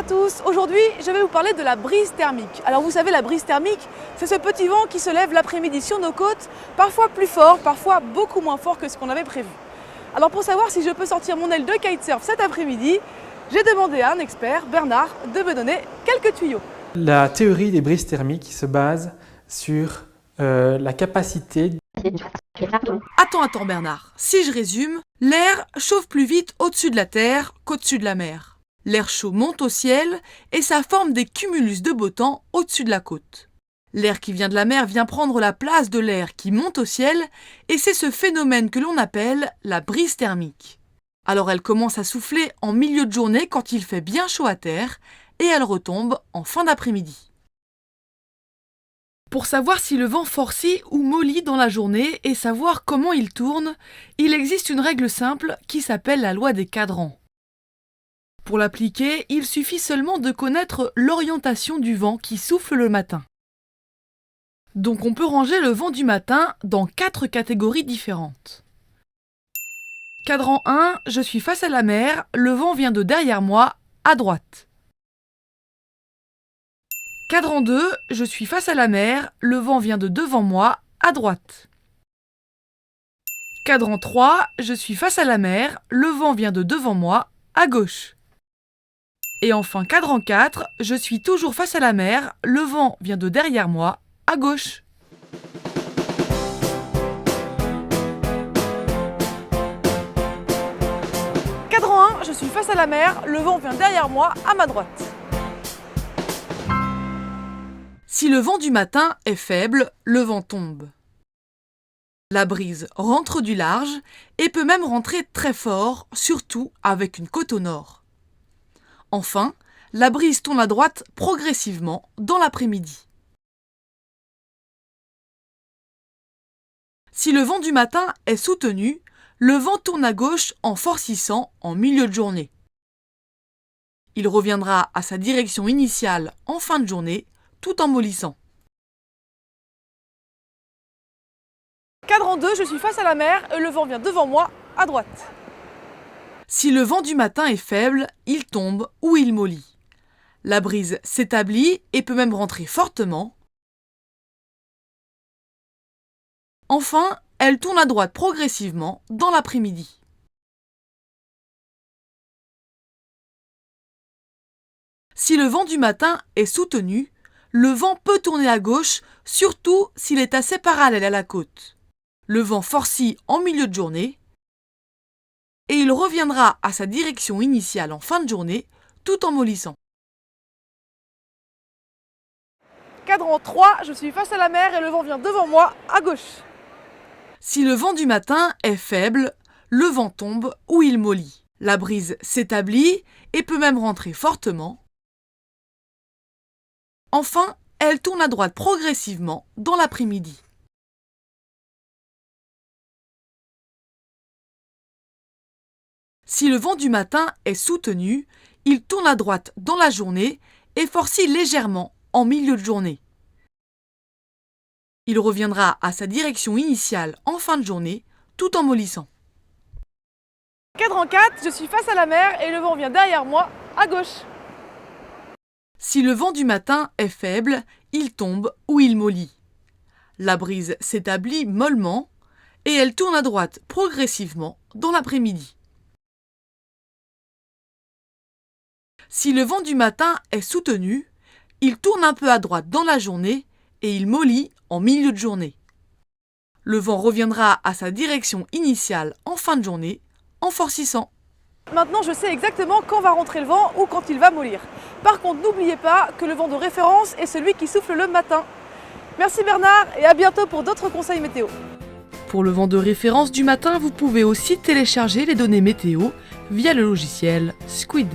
à tous, aujourd'hui je vais vous parler de la brise thermique. Alors vous savez, la brise thermique, c'est ce petit vent qui se lève l'après-midi sur nos côtes, parfois plus fort, parfois beaucoup moins fort que ce qu'on avait prévu. Alors pour savoir si je peux sortir mon aile de kitesurf cet après-midi, j'ai demandé à un expert, Bernard, de me donner quelques tuyaux. La théorie des brises thermiques se base sur la capacité. Attends Bernard, si je résume, l'air chauffe plus vite au-dessus de la terre qu'au-dessus de la mer. L'air chaud monte au ciel et ça forme des cumulus de beau temps au-dessus de la côte. L'air qui vient de la mer vient prendre la place de l'air qui monte au ciel et c'est ce phénomène que l'on appelle la brise thermique. Alors elle commence à souffler en milieu de journée quand il fait bien chaud à terre et elle retombe en fin d'après-midi. Pour savoir si le vent forcit ou mollit dans la journée et savoir comment il tourne, il existe une règle simple qui s'appelle la loi des cadrans. Pour l'appliquer, il suffit seulement de connaître l'orientation du vent qui souffle le matin. Donc on peut ranger le vent du matin dans 4 catégories différentes. Cadran 1, je suis face à la mer, le vent vient de derrière moi, à droite. Cadran 2, je suis face à la mer, le vent vient de devant moi, à droite. Cadran 3, je suis face à la mer, le vent vient de devant moi, à gauche. Et enfin cadran 4, je suis toujours face à la mer, le vent vient de derrière moi, à gauche. Cadran 1, je suis face à la mer, le vent vient derrière moi, à ma droite. Si le vent du matin est faible, le vent tombe. La brise rentre du large et peut même rentrer très fort, surtout avec une côte au nord. Enfin, la brise tourne à droite progressivement dans l'après-midi. Si le vent du matin est soutenu, le vent tourne à gauche en forcissant en milieu de journée. Il reviendra à sa direction initiale en fin de journée, tout en mollissant. Cadran 2, je suis face à la mer et le vent vient devant moi, à droite. Si le vent du matin est faible, il tombe ou il mollit. La brise s'établit et peut même rentrer fortement. Enfin, elle tourne à droite progressivement dans l'après-midi. Si le vent du matin est soutenu, le vent peut tourner à gauche, surtout s'il est assez parallèle à la côte. Le vent forcit en milieu de journée et il reviendra à sa direction initiale en fin de journée, tout en mollissant. Cadran 3, je suis face à la mer et le vent vient devant moi, à gauche. Si le vent du matin est faible, le vent tombe ou il mollit. La brise s'établit et peut même rentrer fortement. Enfin, elle tourne à droite progressivement dans l'après-midi. Si le vent du matin est soutenu, il tourne à droite dans la journée et forcit légèrement en milieu de journée. Il reviendra à sa direction initiale en fin de journée, tout en mollissant. Cadran 4, je suis face à la mer et le vent vient derrière moi, à gauche. Si le vent du matin est faible, il tombe ou il mollit. La brise s'établit mollement et elle tourne à droite progressivement dans l'après-midi. Si le vent du matin est soutenu, il tourne un peu à droite dans la journée et il mollit en milieu de journée. Le vent reviendra à sa direction initiale en fin de journée, en forcissant. Maintenant, je sais exactement quand va rentrer le vent ou quand il va mollir. Par contre, n'oubliez pas que le vent de référence est celui qui souffle le matin. Merci Bernard et à bientôt pour d'autres conseils météo. Pour le vent de référence du matin, vous pouvez aussi télécharger les données météo via le logiciel Squid.